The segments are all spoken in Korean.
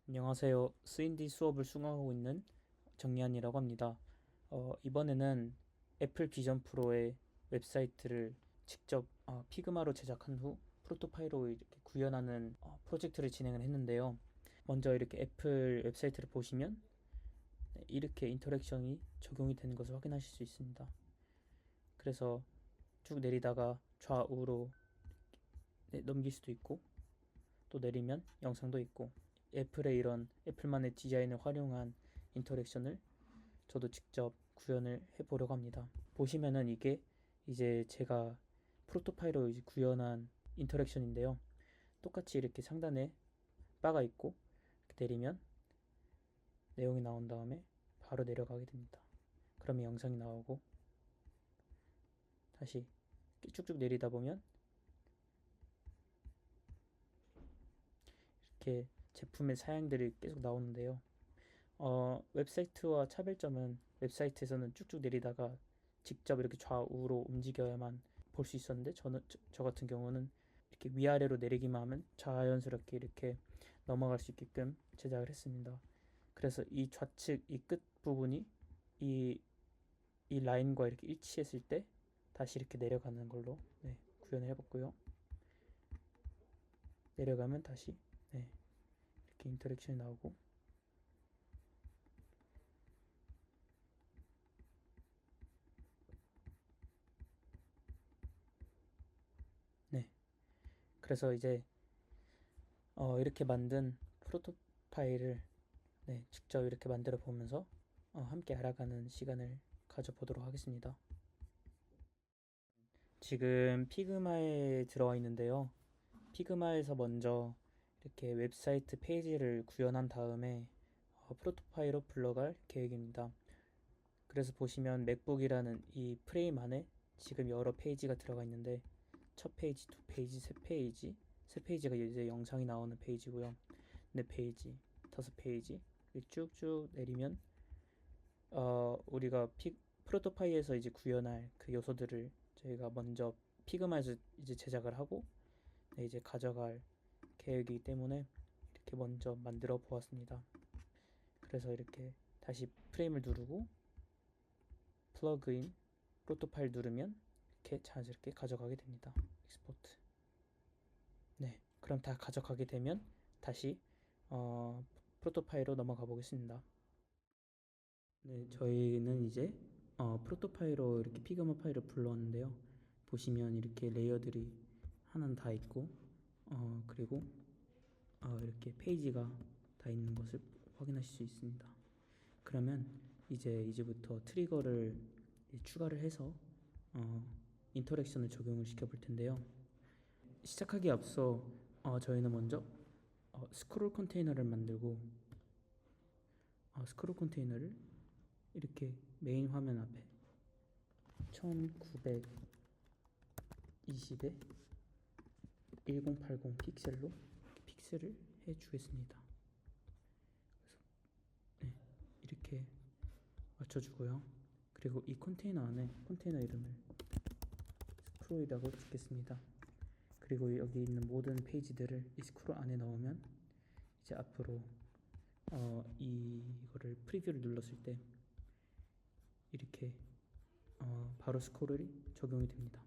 안녕하세요. 스인디 수업을 수강하고 있는 정리한이라고 합니다. 이번에는 애플 비전 프로의 웹사이트를 직접 피그마로 제작한 후 프로토파이로 이렇게 구현하는 프로젝트를 진행을 했는데요. 먼저 이렇게 애플 웹사이트를 보시면 이렇게 인터랙션이 적용이 되는 것을 확인하실 수 있습니다. 그래서 쭉 내리다가 좌우로 넘길 수도 있고, 또 내리면 영상도 있고, 애플의 이런 애플만의 디자인을 활용한 인터랙션을 저도 직접 구현을 해보려고 합니다. 보시면은 이게 이제 제가 프로토파이로 이제 구현한 인터랙션인데요. 똑같이 이렇게 상단에 바가 있고 이렇게 내리면 내용이 나온 다음에 바로 내려가게 됩니다. 그러면 영상이 나오고, 다시 쭉쭉 내리다 보면 이렇게 제품의 사양들이 계속 나오는데요. 웹사이트와 차별점은 웹사이트에서는 쭉쭉 내리다가 직접 이렇게 좌우로 움직여야만 볼 수 있었는데, 저 같은 경우는 이렇게 위아래로 내리기만 하면 자연스럽게 이렇게 넘어갈 수 있게끔 제작을 했습니다. 그래서 이 좌측 이 끝 부분이 이, 이 라인과 이렇게 일치했을 때 다시 이렇게 내려가는 걸로 구현을 해봤고요. 내려가면 다시 이렇게 인터랙션이 나오고, 네. 그래서 이제 이렇게 만든 프로토 파일을 직접 이렇게 만들어 보면서 함께 알아가는 시간을 가져보도록 하겠습니다. 지금 피그마에 들어와 있는데요. 피그마에서 먼저 이렇게 웹사이트 페이지를 구현한 다음에 프로토파일로 불러갈 계획입니다. 그래서 보시면 맥북이라는 이 프레임 안에 지금 여러 페이지가 들어가 있는데, 첫 페이지, 두 페이지, 세 페이지가 이제 영상이 나오는 페이지고요. 네 페이지, 다섯 페이지 쭉쭉 내리면 우리가 프로토파이에서 이제 구현할 그 요소들을 저희가 먼저 피그마에서 이제 제작을 하고 이제 가져갈 계획이기 때문에 이렇게 먼저 만들어 보았습니다. 그래서 이렇게 다시 프레임을 누르고 플러그인 프로토파일 누르면 이렇게 자연스럽게 가져가게 됩니다. 익스포트. 네, 그럼 다 가져가게 되면 다시 프로토파일로 넘어가 보겠습니다. 네, 저희는 이제 프로토파일로 이렇게 피그마 파일을 불러왔는데요. 보시면 이렇게 레이어들이 하나는 다 있고, 그리고 이렇게 페이지가 다 있는 것을 확인하실 수 있습니다. 그러면 이제부터 트리거를 추가를 해서 인터랙션을 적용을 시켜 볼 텐데요. 시작하기에 앞서 저희는 먼저 스크롤 컨테이너를 만들고, 스크롤 컨테이너를 이렇게 메인 화면 앞에 1920에 1080 픽셀로 픽셀을 해주겠습니다. 그래서 이렇게 맞춰주고요. 그리고 이 컨테이너 안에 컨테이너 이름을 스크롤이라고 짓겠습니다. 그리고 여기 있는 모든 페이지들을 이 스크롤 안에 넣으면 이제 앞으로 이거를 프리뷰를 눌렀을 때 이렇게 바로 스크롤이 적용이 됩니다.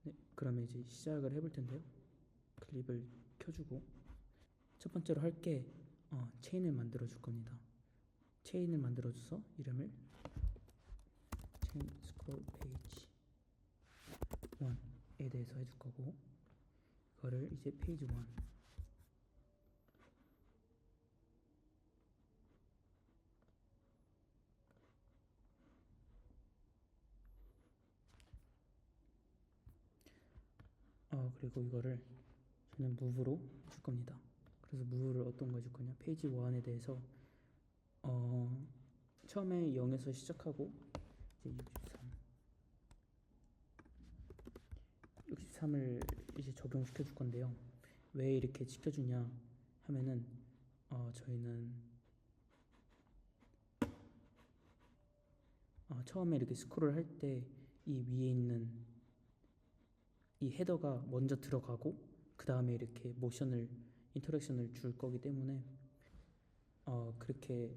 네, 그러면 이제 시작을 해볼 텐데요. 클립을 켜주고 첫 번째로 할 게 체인을 만들어 줄 겁니다. 체인을 만들어 줘서 이름을 체인 스크롤 페이지 1에 대해서 해줄 거고, 이거를 이제 페이지 1, 그리고 이거를 저는 무브로 줄 겁니다. 그래서 무브를 어떤 거 해줄 거냐, 페이지 1에 대해서 처음에 0에서 시작하고 이제 63을 이제 적용시켜 줄 건데요. 왜 이렇게 시켜주냐 하면은 저희는 처음에 이렇게 스크롤 할 때 이 위에 있는 이 헤더가 먼저 들어가고 그 다음에 이렇게 모션을 인터랙션을 줄 거기 때문에 그렇게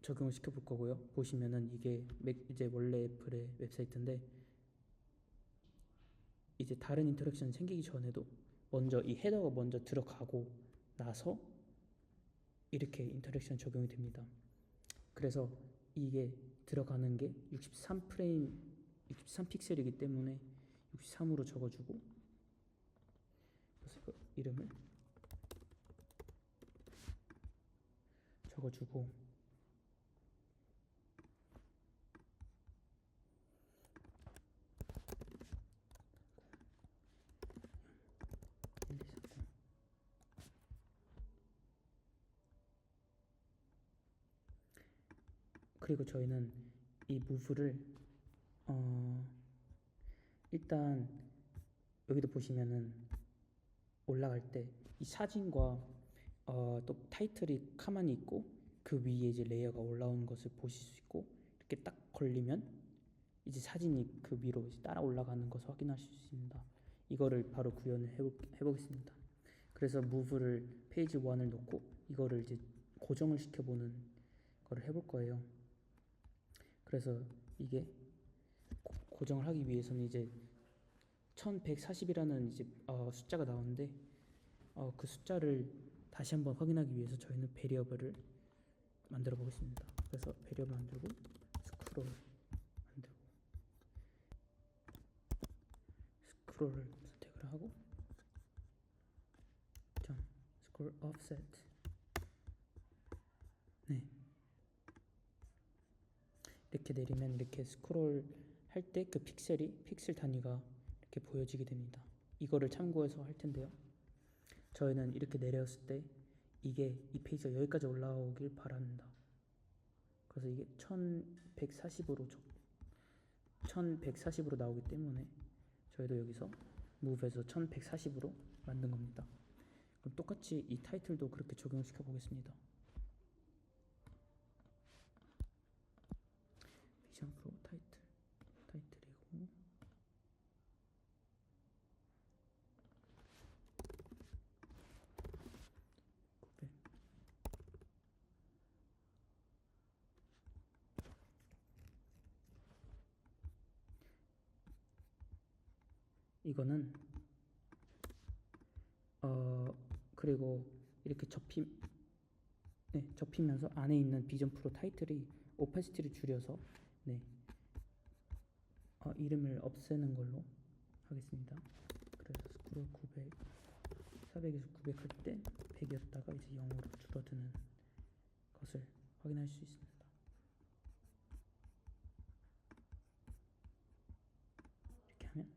적용을 시켜볼 거고요. 보시면은 이게 이제 원래 애플의 웹사이트인데 이제 다른 인터랙션 생기기 전에도 먼저 이 헤더가 먼저 들어가고 나서 이렇게 인터랙션 적용이 됩니다. 그래서 이게 들어가는 게 63프레임 63픽셀이기 때문에 63으로 적어주고, 그래서 이름을 적어주고, 그리고 저희는 이 무브를 일단 여기도 보시면은 올라갈 때 이 사진과 또 타이틀이 가만히 있고 그 위에 이제 레이어가 올라오는 것을 보실 수 있고, 이렇게 딱 걸리면 이제 사진이 그 위로 이제 따라 올라가는 것을 확인하실 수 있습니다. 이거를 바로 구현을 해보겠습니다. 그래서 무브를 페이지 1을 놓고 이거를 이제 고정을 시켜보는 거를 해볼 거예요. 그래서 이게 고정을 하기 위해서는 이제 1140이라는 이제 숫자가 나오는데 그 숫자를 다시 한번 확인하기 위해서 저희는 베리어블을 만들어 보겠습니다. 그래서 베리어블 만들고 스크롤 만들고 스크롤을 선택을 하고 스크롤 offset. 네, 이렇게 내리면 이렇게 스크롤 할 때 그 픽셀 단위가 이렇게 보여지게 됩니다. 이거를 참고해서 할 텐데요. 저희는 이렇게 내렸을 때 이게 이 페이지가 여기까지 올라오길 바랍니다. 그래서 이게 1140으로 나오기 때문에 저희도 여기서 무브에서 1140으로 만든 겁니다. 그럼 똑같이 이 타이틀도 그렇게 적용시켜 보겠습니다. 비전 프로 타이틀이고 이거는 그리고 이렇게 접히면서 안에 있는 비전 프로 타이틀이 오파시티를 줄여서 이름을 없애는 걸로 하겠습니다. 그래서 스크롤 900, 400에서 900 할 때 100이었다가 이제 0으로 줄어드는 것을 확인할 수 있습니다. 이렇게 하면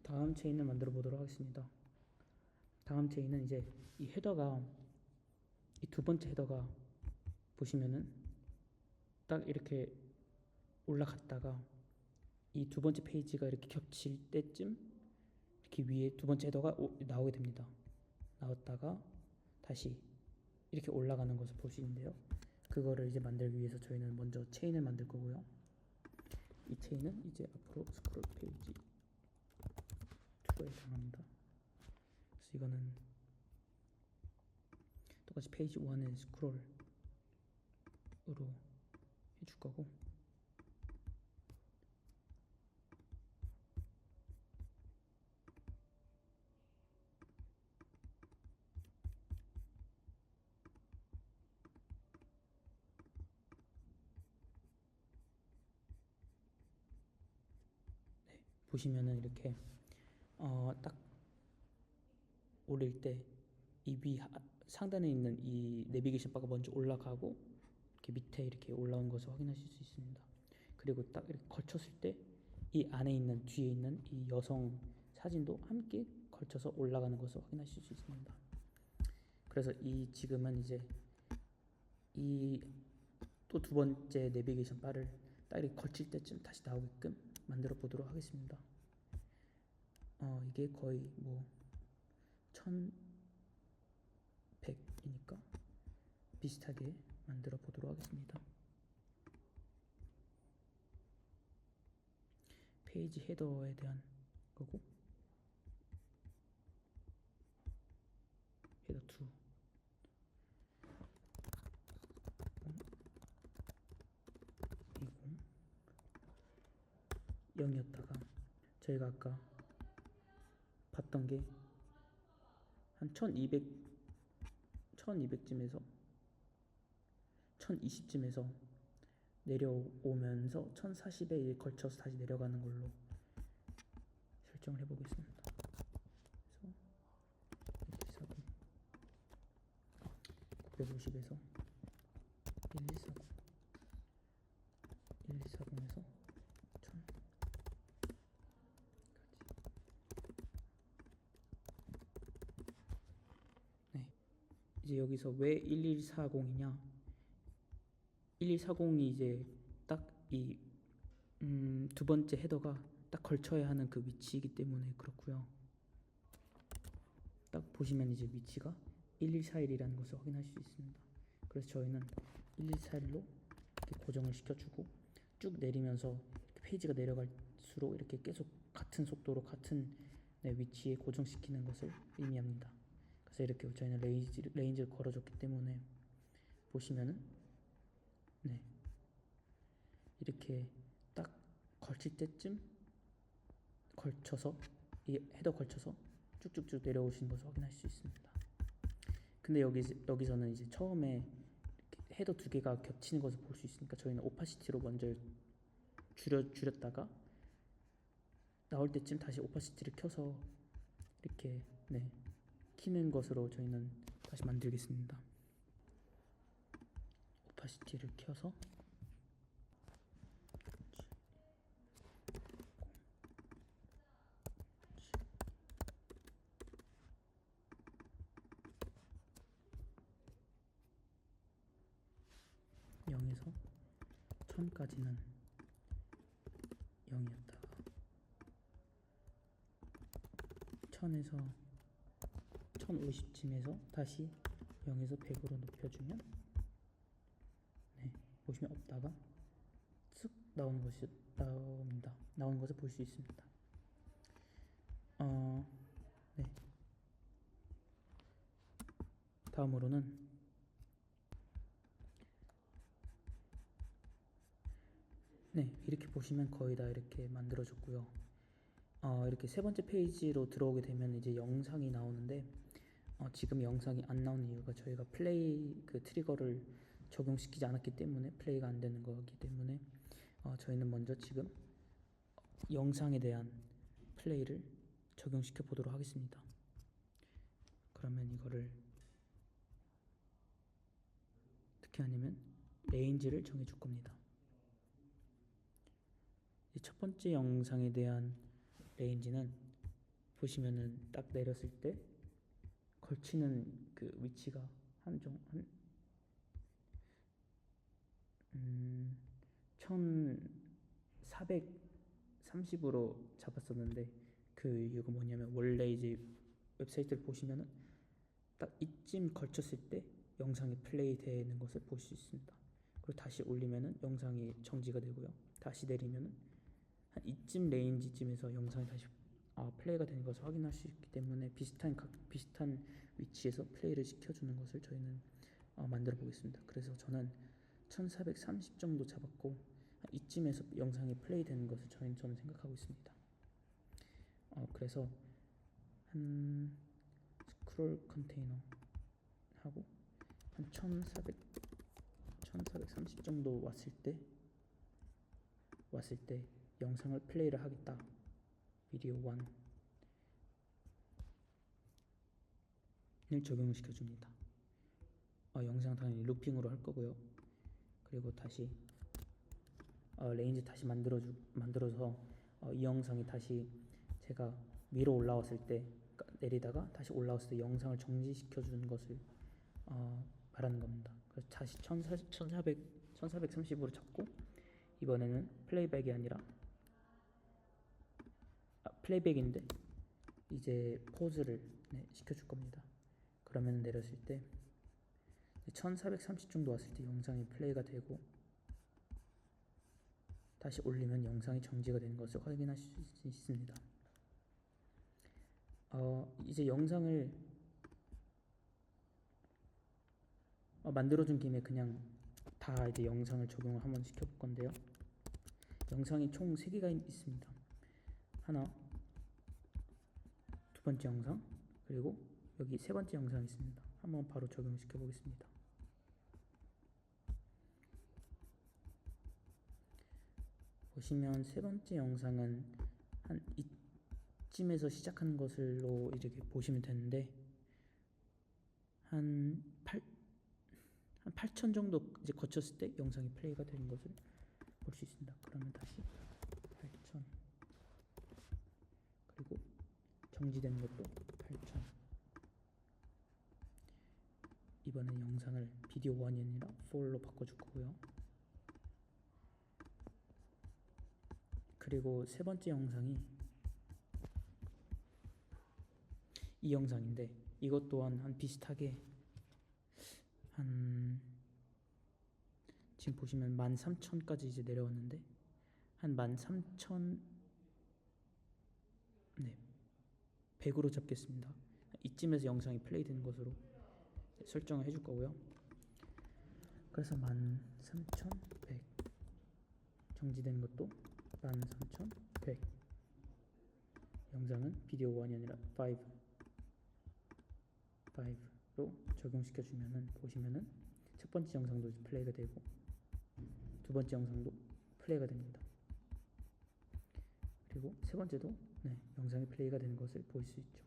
다음 체인을 만들어 보도록 하겠습니다. 다음 체인은 이제 이 헤더가 이 두 번째 헤더가 보시면은 딱 이렇게 올라갔다가 이 두 번째 페이지가 이렇게 겹칠 때쯤 이렇게 위에 두 번째 헤더가 나오게 됩니다. 나왔다가 다시 이렇게 올라가는 것을 볼 수 있는데요. 그거를 이제 만들기 위해서 저희는 먼저 체인을 만들 거고요. 이 체인은 이제 앞으로 스크롤 페이지 2에 해당합니다. 그래서 이거는 똑같이 페이지 1에 스크롤으로 해줄 거고, 보시면은 이렇게 딱 올릴 때 이 위 상단에 있는 이 내비게이션 바가 먼저 올라가고 이렇게 밑에 이렇게 올라온 것을 확인하실 수 있습니다. 그리고 딱 이렇게 걸쳤을 때 이 안에 있는 뒤에 있는 이 여성 사진도 함께 걸쳐서 올라가는 것을 확인하실 수 있습니다. 그래서 지금은 이제 이 또 두 번째 내비게이션 바를 딱 이렇게 걸칠 때쯤 다시 나오게끔 만들어 보도록 하겠습니다. 이게 거의 뭐 1100이니까 비슷하게 만들어 보도록 하겠습니다. 페이지 헤더에 대한 거고, 헤더 2 0이었다가 저희가 아까 봤던 게 한 1200쯤에서 1020쯤에서 내려오면서 1040에 걸쳐서 다시 내려가는 걸로 설정을 해보겠습니다. 그래서 950에서 1140 1140에서 1000 네, 이제 여기서 왜 1140이냐, 1140이 이제 딱 이 두 번째 헤더가 딱 걸쳐야 하는 그 위치이기 때문에 그렇고요. 딱 보시면 이제 위치가 1141이라는 것을 확인할 수 있습니다. 그래서 저희는 1141로 이렇게 고정을 시켜주고 쭉 내리면서 페이지가 내려갈수록 이렇게 계속 같은 속도로 같은 위치에 고정시키는 것을 의미합니다. 그래서 이렇게 저희는 레인지를 걸어줬기 때문에 보시면은 이렇게 딱 걸칠 때쯤 걸쳐서 이 헤더 걸쳐서 쭉쭉쭉 내려오시는 것을 확인할 수 있습니다. 근데 여기서는 이제 처음에 헤더 두 개가 겹치는 것을 볼 수 있으니까 저희는 오파시티로 먼저 줄였다가 나올 때쯤 다시 오파시티를 켜서 이렇게 키는 것으로 저희는 다시 만들겠습니다. 오파시티를 켜서 0에서 1000까지는 0이었다가 1000에서 1050쯤에서 다시 0에서 100으로 높여주면 보시면 없다가 쓱 나오는 것이 나옵니다. 나오는 것을 볼 수 있습니다. 다음으로는 이렇게 보시면 거의 다 이렇게 만들어졌고요. 이렇게 세 번째 페이지로 들어오게 되면 이제 영상이 나오는데 지금 영상이 안 나오는 이유가 저희가 플레이 그 트리거를 적용시키지 않았기 때문에 플레이가 안 되는 거기 때문에 저희는 먼저 지금 영상에 대한 플레이를 적용시켜 보도록 하겠습니다. 그러면 이거를 어떻게 하냐면 레인지를 정해 줄 겁니다. 첫 번째 영상에 대한 레인지는 보시면은 딱 내렸을 때 걸치는 그 위치가 1430으로 잡았었는데 그 이유가 뭐냐면 원래 이제 웹사이트를 보시면은 딱 이쯤 걸쳤을 때 영상이 플레이 되는 것을 볼 수 있습니다. 그리고 다시 올리면은 영상이 정지가 되고요. 다시 내리면은 한 이쯤 레인지쯤에서 영상이 다시 플레이가 되는 것을 확인할 수 있기 때문에 비슷한 위치에서 플레이를 시켜주는 것을 저희는 만들어 보겠습니다. 그래서 저는 1430 정도 잡았고 이쯤에서 영상이 플레이 되는 것을 저는 생각하고 있습니다. 그래서 한 스크롤 컨테이너 하고 한 1430 정도 왔을 때 영상을 플레이를 하겠다. 비디오 1을 적용시켜 줍니다. 영상 당연히 루핑으로 할 거고요. 그리고 다시 레인지 다시 만들어서 이 영상이 다시 제가 위로 올라왔을 때 내리다가 다시 올라왔을 때 영상을 정지시켜 주는 것을 말하는 겁니다. 그래서 다시 1430으로 잡고 이번에는 플레이백이 아니라 플레이백인데 이제 포즈를 시켜줄 겁니다. 그러면 내렸을 때 1430 정도 왔을 때 영상이 플레이가 되고 다시 올리면 영상이 정지가 되는 것을 확인하실 수 있습니다. 이제 영상을 만들어준 김에 그냥 다 이제 영상을 적용을 한번 시켜볼 건데요. 영상이 총 3개가 있습니다. 하나, 두 번째 영상, 그리고 여기 세 번째 영상이 있습니다. 한번 바로 적용시켜 보겠습니다. 보시면 세 번째 영상은 한 이쯤에서 시작하는 것으로 이렇게 보시면 되는데 한 8천 정도 이제 거쳤을 때 영상이 플레이가 되는 것을 볼 수 있습니다. 그러면 다시 8천, 그리고 정지된 것도 8천. 이번엔 영상을 비디오 1이 아니라 4로 바꿔줄 거고요. 그리고 세 번째 영상이 이 영상인데 이것 또한 한 비슷하게 한 지금 보시면 13,000까지 이제 내려왔는데 한 13,000, 네, 100으로 잡겠습니다. 이쯤에서 영상이 플레이 되는 것으로 설정을 해줄 거고요. 그래서 13,100, 정지된 것도 13,100. 영상은 비디오 1이 아니라 5로 적용시켜 주면은 보시면은 첫 번째 영상도 플레이가 되고 두 번째 영상도 플레이가 됩니다. 그리고 세 번째도 영상이 플레이가 되는 것을 볼 수 있죠.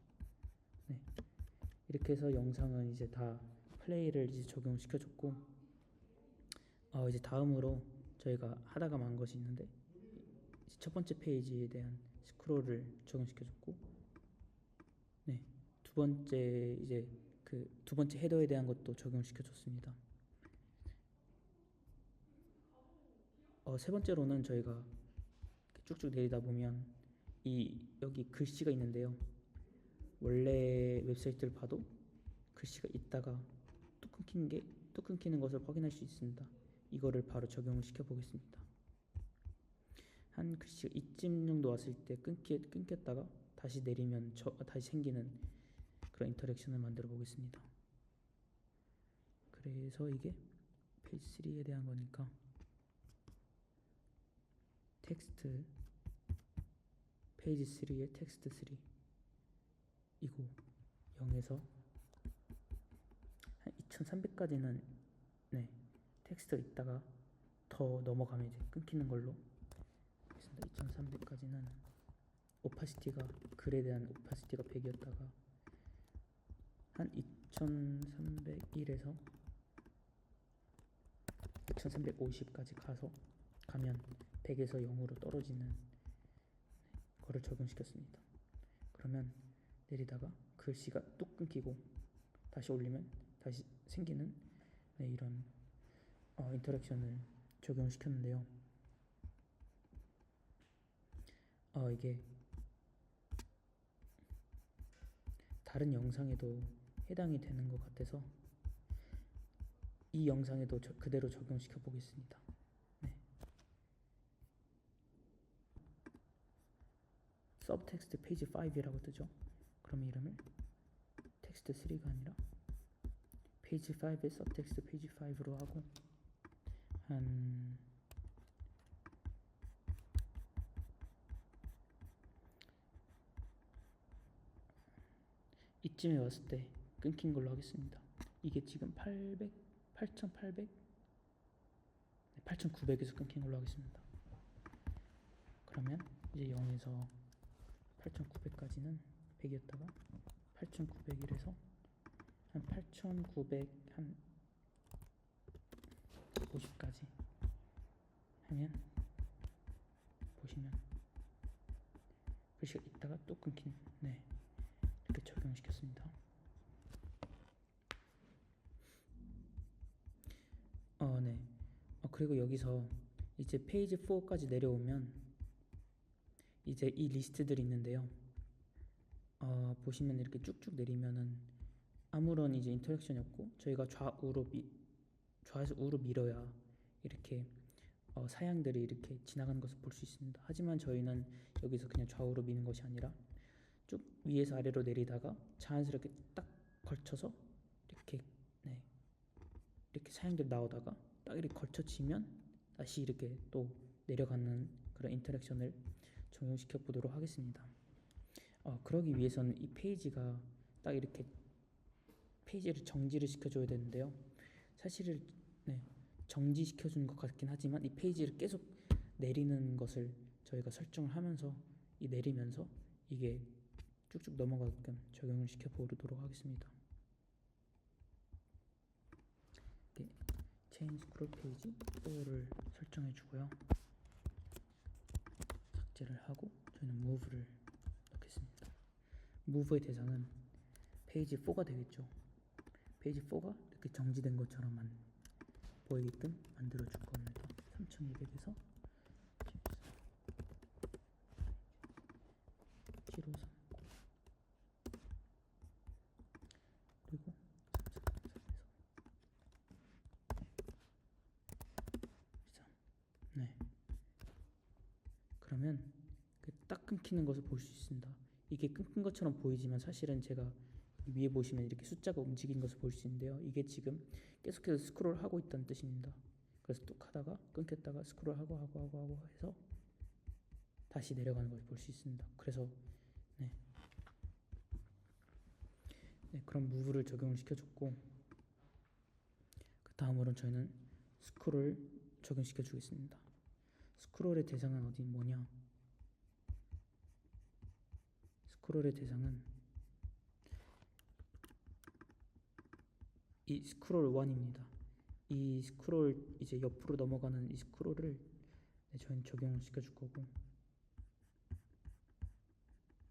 이렇게 해서 영상은 이제 다 플레이를 이제 적용시켜 줬고 이제 다음으로 저희가 하다가 만 것이 있는데 첫 번째 페이지에 대한 스크롤을 적용시켜 줬고 두 번째 이제 그 두 번째 헤더에 대한 것도 적용시켜 줬습니다. 세 번째로는 저희가 쭉쭉 내리다 보면 여기 글씨가 있는데요. 원래 웹사이트를 봐도 글씨가 있다가 또 끊기는 것을 확인할 수 있습니다. 이거를 바로 적용을 시켜 보겠습니다. 한 글씨가 이쯤 정도 왔을 때 끊겼다가 다시 내리면 다시 생기는 그런 인터랙션을 만들어 보겠습니다. 그래서 이게 페이지 3에 대한 거니까 텍스트 페이지 3의 텍스트 3 이고 0에서 한 2300까지는 텍스트가 있다가 더 넘어가면 이제 끊기는 걸로 하겠습니다. 2300까지는 오파시티가 글에 대한 오파시티가 100이었다가 한 2301에서 2350까지 가면 100에서 0으로 떨어지는 거를 적용시켰습니다. 그러면 내리다가 글씨가 뚝 끊기고 다시 올리면 다시 생기는 이런 인터랙션을 적용시켰는데요. 이게 다른 영상에도 해당이 되는 것 같아서 이 영상에도 그대로 적용시켜 보겠습니다. 서브텍스트 페이지 5이라고 뜨죠. 그럼 이름을 텍스트 3가 아니라 페이지 5의 서브텍스트 페이지 5로 하고 한 이쯤에 왔을 때 끊긴 걸로 하겠습니다. 이게 지금 8,800, 8,900에서 끊긴 걸로 하겠습니다. 그러면 이제 0에서 8,900까지는 100이었다가 8,901에서 한 8,900 한 50까지 하면 보시면 글씨가 있다가 또 끊긴 이렇게 적용시켰습니다. 그리고 여기서 이제 페이지 4까지 내려오면 이제 이 리스트들이 있는데요. 보시면 이렇게 쭉쭉 내리면은 아무런 이제 인터랙션이 없고 저희가 좌에서 우로 밀어야 이렇게 사양들이 이렇게 지나가는 것을 볼 수 있습니다. 하지만 저희는 여기서 그냥 좌우로 미는 것이 아니라 쭉 위에서 아래로 내리다가 자연스럽게 딱 걸쳐서 이렇게 네, 이렇게 사양들이 나오다가 딱 이렇게 걸쳐지면 다시 이렇게 또 내려가는 그런 인터랙션을 적용시켜 보도록 하겠습니다. 그러기 위해서는 이 페이지가 딱 이렇게 페이지를 정지를 시켜줘야 되는데요. 사실은 네, 정지시켜 주는 것 같긴 하지만 이 페이지를 계속 내리는 것을 저희가 설정을 하면서 이 내리면서 이게 쭉쭉 넘어가게끔 적용을 시켜 보도록 하겠습니다. 체인 스크롤 페이지 4를 설정해 주고요. 삭제를 하고 저희는 move를 넣겠습니다. move의 대상은 페이지 4가 되겠죠. 페이지 4가 이렇게 정지된 것처럼만 보이게끔 만들어 줄 겁니다. 3200에서 7530 그리고 3333에서 네. 그러면 딱 끊기는 것을 볼 수 있습니다. 이게 끊긴 것처럼 보이지만 사실은 제가 위에 보시면 이렇게 숫자가 움직인 것을 볼 수 있는데요. 이게 지금 계속해서 스크롤 하고 있다는 뜻입니다. 그래서 뚝 하다가 끊겼다가 스크롤 하고 해서 다시 내려가는 것을 볼 수 있습니다. 그래서 네, 그런 무브를 적용을 시켜줬고 그 다음으로는 저희는 스크롤 적용시켜 주겠습니다. 스크롤의 대상은 뭐냐? 스크롤의 대상은 이 스크롤 1입니다. 이 스크롤 이제 옆으로 넘어가는 이 스크롤을 저희는 적용을 시켜줄 거고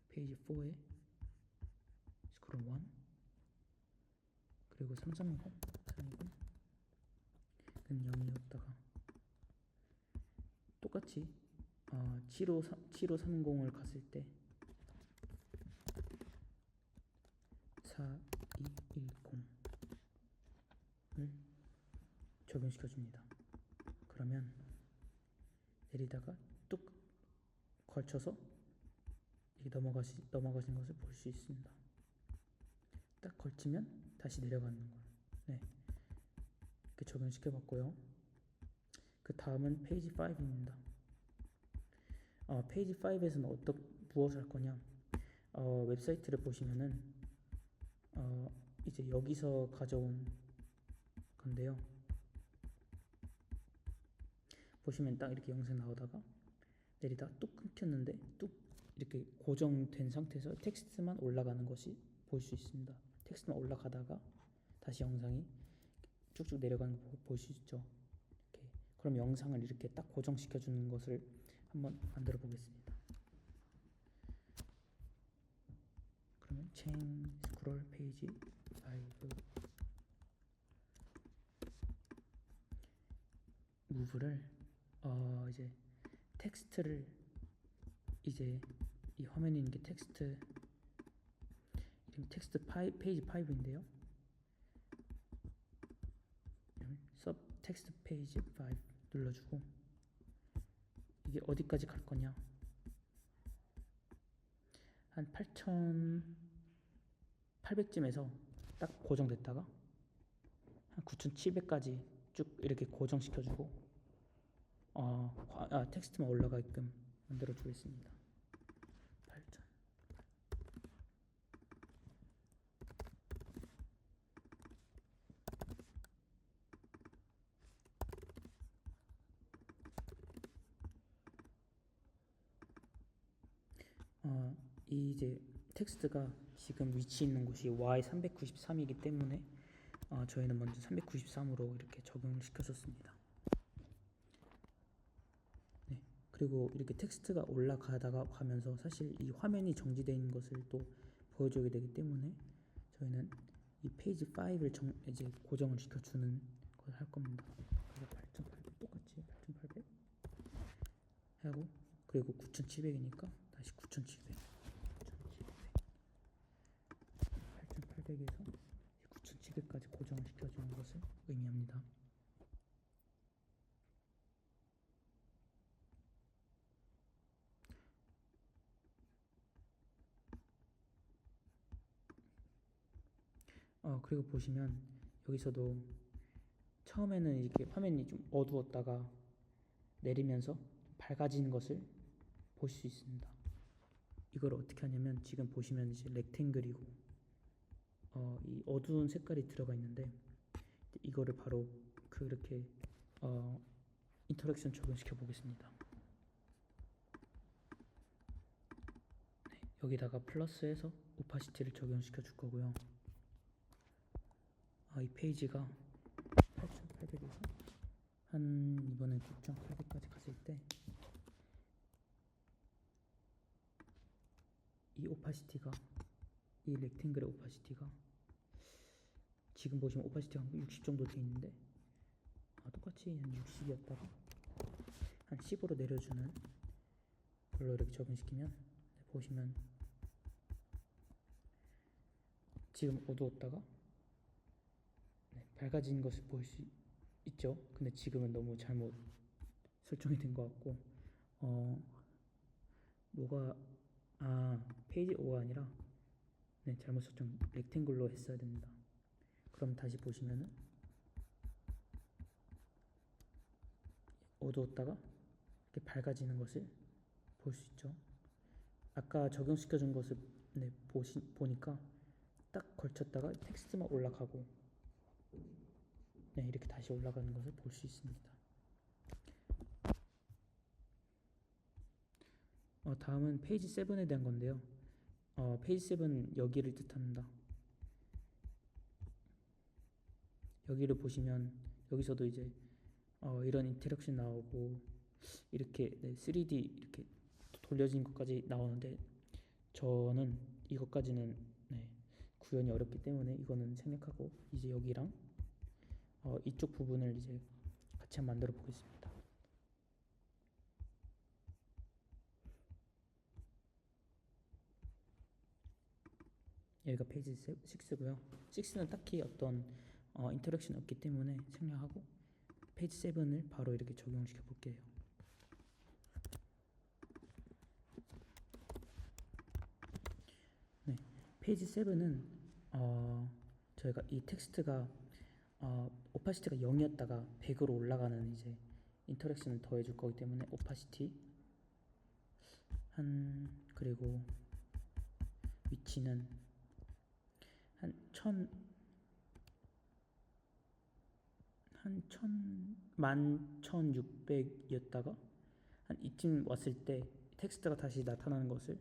페이지 4에 스크롤 1 그리고 3360 0이었다가 똑같이 7530을 갔을 때 4210을 적용시켜 줍니다. 그러면 내리다가 뚝 걸쳐서 이렇게 넘어가신 것을 볼 수 있습니다. 딱 걸치면 다시 내려가는 걸 네, 이렇게 적용시켜 봤고요. 그 다음은 페이지 5입니다. 페이지 5에서는 무엇을 할 거냐? 웹사이트를 보시면은 이제 여기서 가져온 건데요. 보시면 딱 이렇게 영상 나오다가 내리다 뚝 끊겼는데 뚝 이렇게 고정된 상태에서 텍스트만 올라가는 것이 볼 수 있습니다. 텍스트만 올라가다가 다시 영상이 쭉쭉 내려가는 거 볼 수 있죠. 이렇게. 그럼 영상을 이렇게 딱 고정시켜 주는 것을 한번 만들어 보겠습니다. 그러면 체인 스크롤 페이지 5 무브를 이제 텍스트를 이제 이 화면에 있는 게 텍스트 페이지 5인데요. 섭 텍스트 페이지 5 눌러주고 이게 어디까지 갈 거냐? 한 8800쯤에서 딱 고정됐다가 한 9700까지 쭉 이렇게 고정시켜주고 텍스트만 올라가게끔 만들어 주겠습니다. 8000 이제 텍스트가 지금 위치 있는 곳이 Y393이기 때문에 저희는 먼저 393으로 이렇게 적용을 시켜줬습니다. 네, 그리고 이렇게 텍스트가 올라가다가 가면서 사실 이 화면이 정지되어 있는 것을 또 보여주게 되기 때문에 저희는 이 페이지 5를 이제 고정을 시켜주는 걸 할 겁니다. 그래서 8800 똑같이 8800 하고 그리고 9700이니까 다시 9700 8800에서 그리고 보시면 여기서도 처음에는 이렇게 화면이 좀 어두웠다가 내리면서 밝아지는 것을 볼 수 있습니다. 이걸 어떻게 하냐면 지금 보시면 이제 렉탱글이고 이 어두운 색깔이 들어가 있는데 이거를 바로 그렇게 인터랙션 적용시켜 보겠습니다. 네, 여기다가 플러스해서 오파시티를 적용시켜 줄 거고요. 이 페이지가 8800에서 한 이번엔 9800까지 갔을 때 이 오파시티가 이 렉탱글의 오파시티가 지금 보시면 오파시티가 60 정도 돼 있는데 똑같이 한 60이었다가 한 10으로 내려주는 걸로 이렇게 적용시키면 보시면 지금 어두웠다가 밝아진 것을 볼 수 있죠. 근데 지금은 너무 잘못 설정이 된 것 같고 페이지 5가 아니라 잘못 설정 렉탱글로 했어야 됩니다. 그럼 다시 보시면은 어두웠다가 이렇게 밝아지는 것을 볼 수 있죠. 아까 적용시켜 준 것을 보니까 딱 걸쳤다가 텍스트만 올라가고 이렇게 다시 올라가는 것을 볼 수 있습니다. 다음은 페이지 7에 대한 건데요. 페이지 7 여기를 뜻합니다. 여기를 보시면 여기서도 이제 이런 인터랙션 나오고 이렇게 3D 이렇게 돌려진 것까지 나오는데 저는 이것까지는 구현이 어렵기 때문에 이거는 생략하고 이제 여기랑 이쪽 부분을 이제 같이 한번 만들어 보겠습니다. 여기가 페이지 6고요. 6는 딱히 어떤 인터랙션 없기 때문에 생략하고 페이지 7을 바로 이렇게 적용시켜 볼게요. 페이지 7은 저희가 이 텍스트가 오파시티가 0이었다가 100으로 올라가는 이제 인터랙션을 더해줄 거기 때문에 오파시티 그리고 위치는 한 11,600이었다가 한 이쯤 왔을 때 텍스트가 다시 나타나는 것을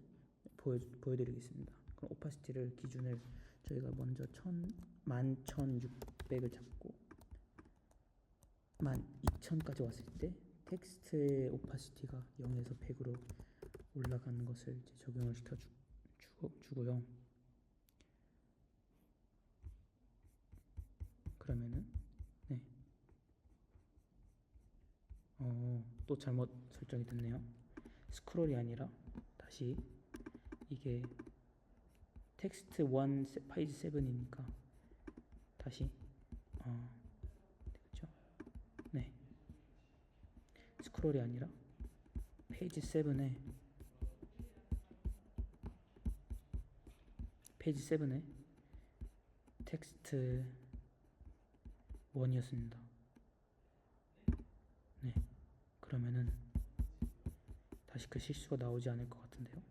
보여드리겠습니다. 그럼 오파시티를 기준을 저희가 먼저 11,600을 잡고 12,000까지 왔을 때 텍스트의 오파시티가 0에서 100으로 올라가는 것을 이제 적용을 시켜 주고요. 그러면은 또 잘못 설정이 됐네요. 스크롤이 아니라 다시 이게 텍스트 1 페이지 7이니까 다시 되겠죠? 스크롤이 아니라 페이지 7에 텍스트 1이었습니다. 그러면은 다시 그 실수가 나오지 않을 것 같은데요.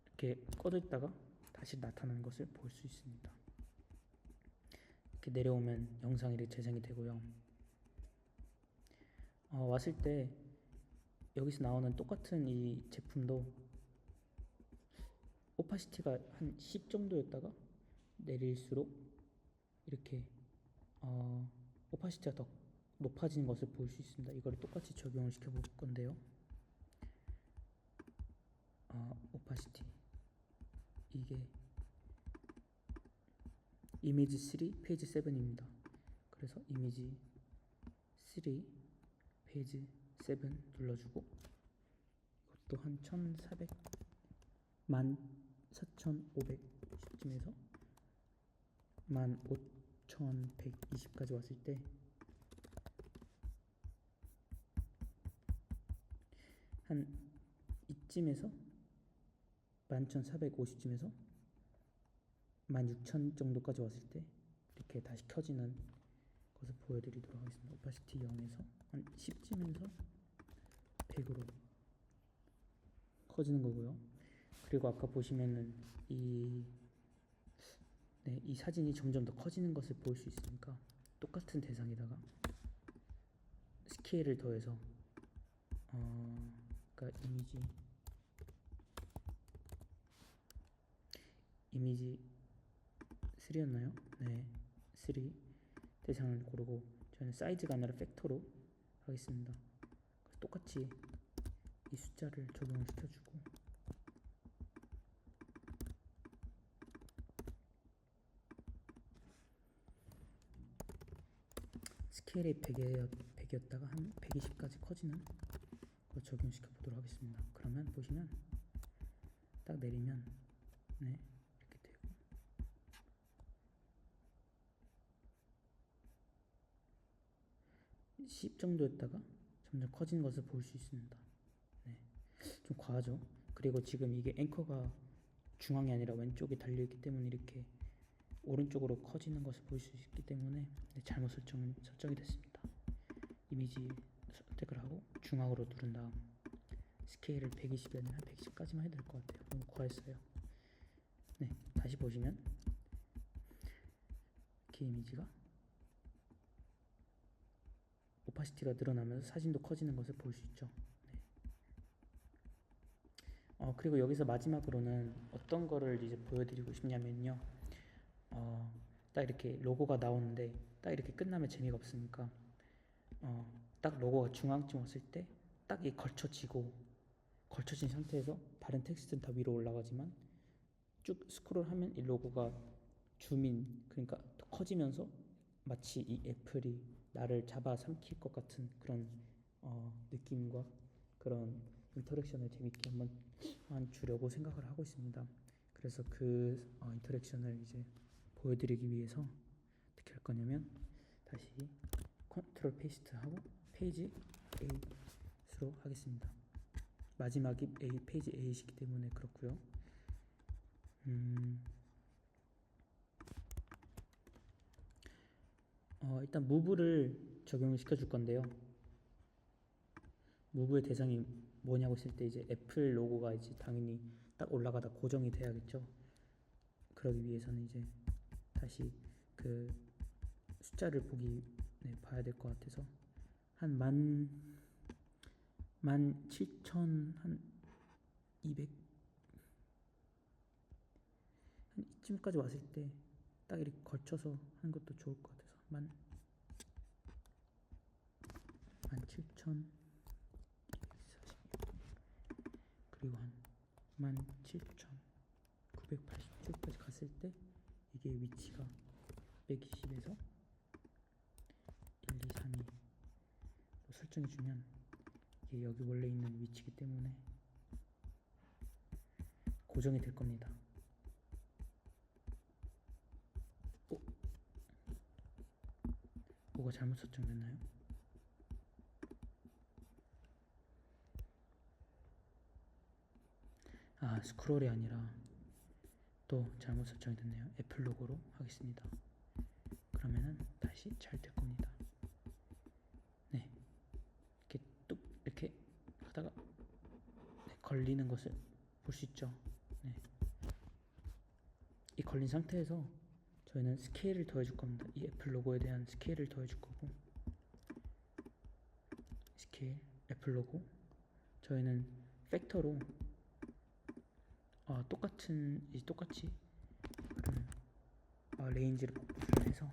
이렇게 꺼져 있다가 다시 나타나는 것을 볼 수 있습니다. 이렇게 내려오면 영상이 이렇게 재생이 되고요. 왔을 때 여기서 나오는 똑같은 이 제품도 오파시티가 한 10 정도였다가 내릴수록 이렇게 오파시티가 더 높아지는 것을 볼 수 있습니다. 이걸 똑같이 적용을 시켜 볼 건데요. 오파시티 이게 이미지 3 페이지 7입니다. 그래서 이미지 3 페이지 7 눌러주고 이것도 한 1400 14,510쯤에서 15,120까지 왔을 때 한 이쯤에서 11,450쯤에서 16,000 정도까지 왔을 때 이렇게 다시 켜지는 것을 보여드리도록 하겠습니다. 오파시티 0에서 한 10쯤에서 100으로 커지는 거고요. 그리고 아까 보시면은 이 사진이 점점 더 커지는 것을 볼 수 있으니까 똑같은 대상에다가 스케일을 더해서 그러니까 이미지 3였나요? 네, 3 대상을 고르고 저는 사이즈가 아니라 팩터로 하겠습니다. 그래서 똑같이 이 숫자를 적용을 시켜주고 스케일이 100이었다가 한 120까지 커지는 걸 적용시켜 보도록 하겠습니다. 그러면 보시면 딱 내리면 네, 이렇게 되고 10 정도였다가 점점 커지는 것을 볼 수 있습니다. 네, 좀 과하죠. 그리고 지금 이게 앵커가 중앙이 아니라 왼쪽에 달려있기 때문에 이렇게 오른쪽으로 커지는 것을 볼 수 있기 때문에 잘못 설정이 됐습니다. 이미지 선택을 하고 중앙으로 누른 다음 스케일을 120이 아니라 110까지만 해도 될 것 같아요. 너무 과했어요. 네, 다시 보시면 이렇게 이미지가 오파시티가 늘어나면서 사진도 커지는 것을 볼 수 있죠. 네. 그리고 여기서 마지막으로는 어떤 거를 이제 보여드리고 싶냐면요. 딱 이렇게 로고가 나오는데 딱 이렇게 끝나면 재미가 없으니까 딱 로고가 중앙쯤 왔을 때 딱 이 걸쳐진 상태에서 다른 텍스트는 다 위로 올라가지만 쭉 스크롤하면 이 로고가 줌인, 그러니까 더 커지면서 마치 이 애플이 나를 잡아삼킬 것 같은 그런 느낌과 그런 인터랙션을 재밌게 한번 주려고 생각을 하고 있습니다. 그래서 그 인터랙션을 이제 보여드리기 위해서 어떻게 할 거냐면 다시 컨트롤 페이스트 하고 페이지 A로 하겠습니다. 마지막이 페이지 A이기 때문에 그렇고요. 일단 무브를 적용을 시켜줄 건데요. 무브의 대상이 뭐냐고 했을 때 이제 애플 로고가 이제 당연히 딱 올라가다 고정이 돼야겠죠. 그러기 위해서는 이제 다시 그 숫자를 봐야 될 것 같아서 한 17,200 한 이쯤까지 왔을 때 딱 이렇게 걸쳐서 하는 것도 좋을 것 같아서 17,000 그리고 한 17,980쪽까지 갔을 때 이게 위치가 120에서 1, 2, 3이 설정해주면 이게 여기 원래 있는 위치이기 때문에 고정이 될 겁니다. 뭐가 잘못 설정됐나요? 스크롤이 아니라 또 잘못 설정이 됐네요. 애플 로고로 하겠습니다. 그러면은 다시 잘 될 겁니다. 네, 이렇게 뚝 이렇게 하다가 걸리는 것을 볼 수 있죠. 네, 이 걸린 상태에서 저희는 스케일을 더해줄 겁니다. 이 애플 로고에 대한 스케일을 더해줄 거고, 스케일 애플 로고 저희는 팩터로 똑같이 레인지를 복구를 해서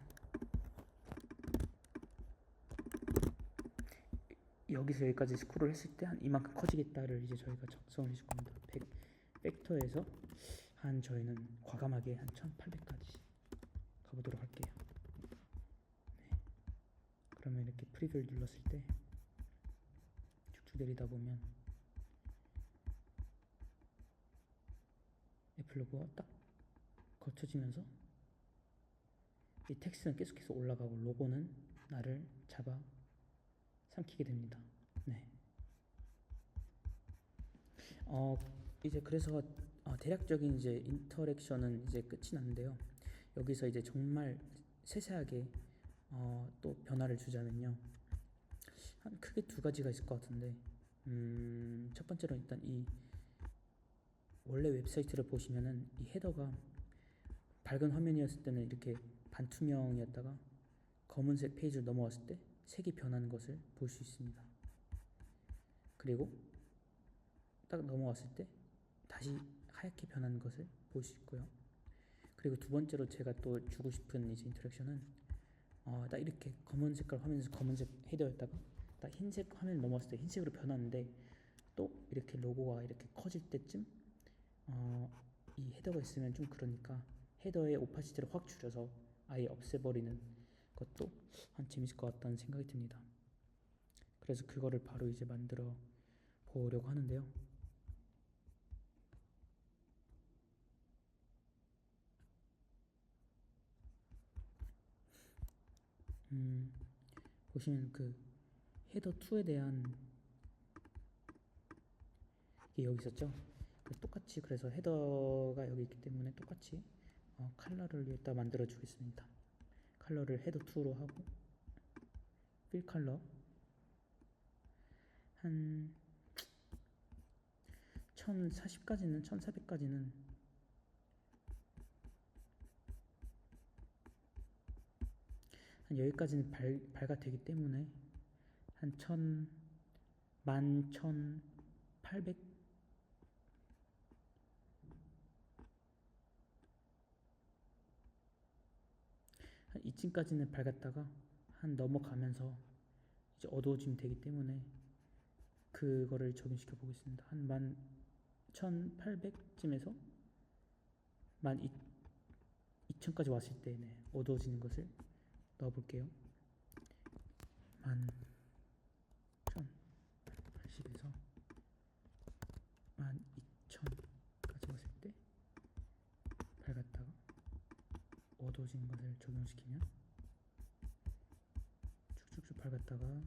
여기서 여기까지 스크롤 했을 때 한 이만큼 커지겠다를 이제 저희가 작성을 해줄 겁니다. 팩터에서 한 저희는 과감하게 한 1800까지 가보도록 할게요. 네. 그러면 이렇게 프리뷰를 눌렀을 때 쭉쭉 내리다 보면 애플 로고가 딱 거쳐지면서 이 텍스트는 계속해서 올라가고 로고는 나를 잡아 삼키게 됩니다. 네. 이제 그래서 대략적인 이제 인터랙션은 이제 끝이 났는데요. 여기서 이제 정말 세세하게 또 변화를 주자면요. 한 크게 두 가지가 있을 것 같은데, 첫 번째로 일단 이 원래 웹사이트를 보시면은 이 헤더가 밝은 화면이었을 때는 이렇게 반투명이었다가 검은색 페이지를 넘어왔을 때 색이 변하는 것을 볼 수 있습니다. 그리고 딱 넘어왔을 때 다시 하얗게 변하는 것을 볼 수 있고요. 그리고 두 번째로 제가 또 주고 싶은 이제 인터랙션은 딱 이렇게 검은 색깔 화면에서 검은색 헤더였다가 딱 흰색 화면 넘어왔을 때 흰색으로 변하는데 또 이렇게 로고가 이렇게 커질 때쯤 이 헤더가 있으면 좀 그러니까 헤더의 오파시티를 확 줄여서 아예 없애버리는 것도 한 재밌을 것 같다는 생각이 듭니다. 그래서 그거를 바로 이제 만들어 보려고 하는데요. 보시면 그 헤더 2에 대한 게 여기 있었죠. 똑같이 그래서 헤더가 여기 있기 때문에 똑같이 컬러를 여기다 만들어 주겠습니다. 컬러를 헤더 2로 하고 필 컬러 한 1040까지는 1400까지는 한 여기까지는 발가 되기 때문에 한 11,800 한 이쯤까지는 밝았다가 한 넘어가면서 이제 어두워지면 되기 때문에 그거를 적용시켜 보겠습니다. 한 11,800쯤에서 12,000까지 왔을 때 어두워지는 것을 넣어 볼게요. 11,080에서 12,000까지 왔을 때 밝았다가 어두워지는 것을 적용시키면 쭉쭉쭉 밝았다가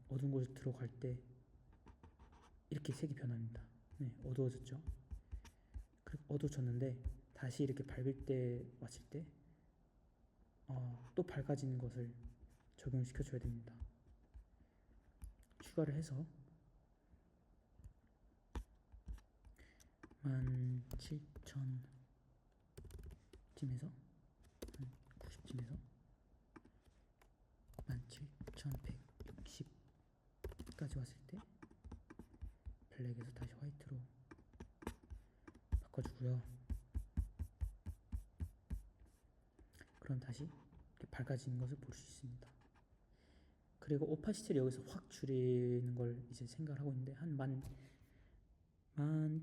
어두운 곳에 들어갈 때 이렇게 색이 변합니다. 어두워졌죠. 어두워졌는데 다시 이렇게 밝을 때 왔을 때 또 밝아지는 것을 적용시켜 줘야 됩니다. 추가를 해서 17,000쯤에서 90쯤에서 17,160까지 왔을 때 블랙에서 다시 화이트로 바꿔주고요. 그럼 다시 이렇게 밝아지는 것을 볼 수 있습니다. 그리고 오파시티를 여기서 확 줄이는 걸 이제 생각을 하고 있는데 한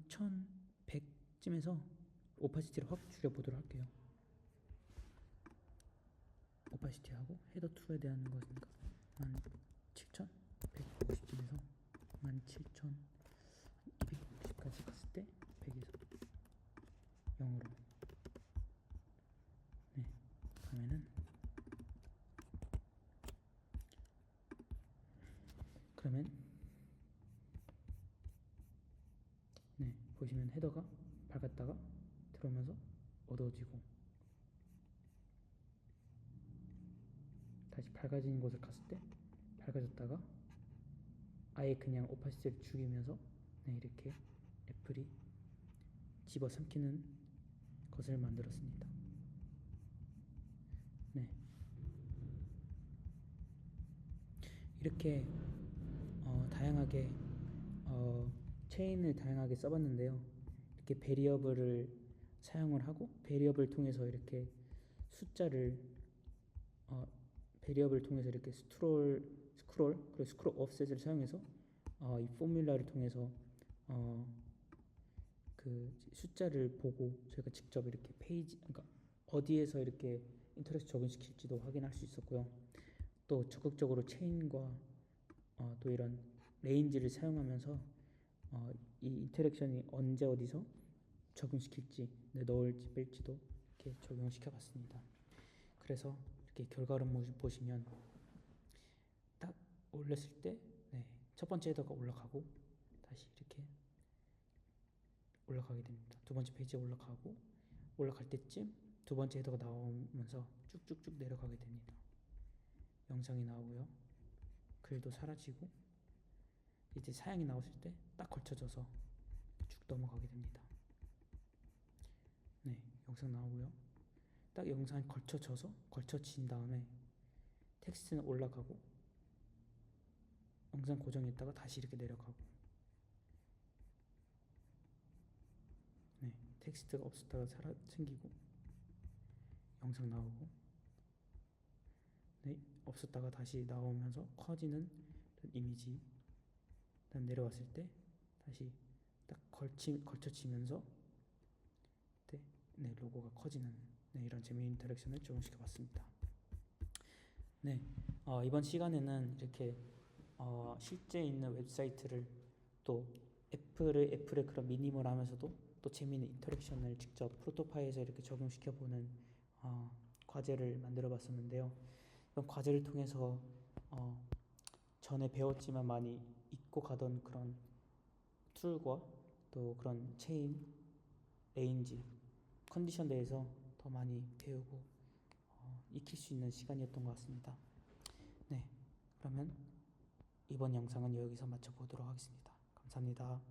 11,100쯤에서 오파시티를 확 줄여보도록 할게요. 오파시티 하고 헤더 2에 대한 것이니까 17,150쯤에서 17,250까지 갔을 때 100에서 0으로 가면은 그러면 보시면 헤더가 밝았다가 들어오면서 어두워지고 다시 밝아지는 곳을 갔을 때 밝아졌다가 아예 그냥 오파시티를 죽이면서 이렇게 애플이 집어삼키는 것을 만들었습니다. 이렇게 다양하게 체인을 다양하게 써봤는데요. 이렇게 베리어블을 사용을 하고 베리어블 통해서 이렇게 숫자를 베리어블 통해서 이렇게 스크롤 그리고 스크롤 offset을 사용해서 이 포뮬러를 통해서 그 숫자를 보고 저희가 직접 이렇게 페이지 그러니까 어디에서 이렇게 인터랙션 적용시킬지도 확인할 수 있었고요. 또 적극적으로 체인과 또 이런 레인지를 사용하면서 이 인터랙션이 언제 어디서 적용시킬지 넣을지 뺄지도 이렇게 적용시켜 봤습니다. 그래서 이렇게 결과를 보시면 딱 올렸을 때 첫 번째 헤더가 올라가고 다시 이렇게 올라가게 됩니다. 두 번째 페이지에 올라가고 올라갈 때쯤 두 번째 헤더가 나오면서 쭉쭉쭉 내려가게 됩니다. 영상이 나오고요. 글도 사라지고 이제 사양이 나왔을 때 딱 걸쳐져서 쭉 넘어가게 됩니다. 네, 영상 나오고요. 딱 영상이 걸쳐진 다음에 텍스트는 올라가고 영상 고정했다가 다시 이렇게 내려가고, 네, 텍스트가 없었다가 생기고 영상 나오고, 네, 없었다가 다시 나오면서 커지는 이미지, 그다음 내려왔을 때 다시 딱 걸쳐지면서 네, 로고가 커지는, 네, 이런 재미있는 인터랙션을 적용시켜 봤습니다. 네, 이번 시간에는 이렇게 실제 있는 웹사이트를 또 애플의 그런 미니멀하면서도 또 재미있는 인터랙션을 직접 프로토파이에서 이렇게 적용시켜보는 과제를 만들어 봤었는데요. 이번 과제를 통해서 전에 배웠지만 많이 잊고 가던 그런 툴과 또 그런 체인, 레인지, 컨디션 대해서 더 많이 배우고 익힐 수 있는 시간이었던 것 같습니다. 네, 그러면 이번 영상은 여기서 마쳐보도록 하겠습니다. 감사합니다.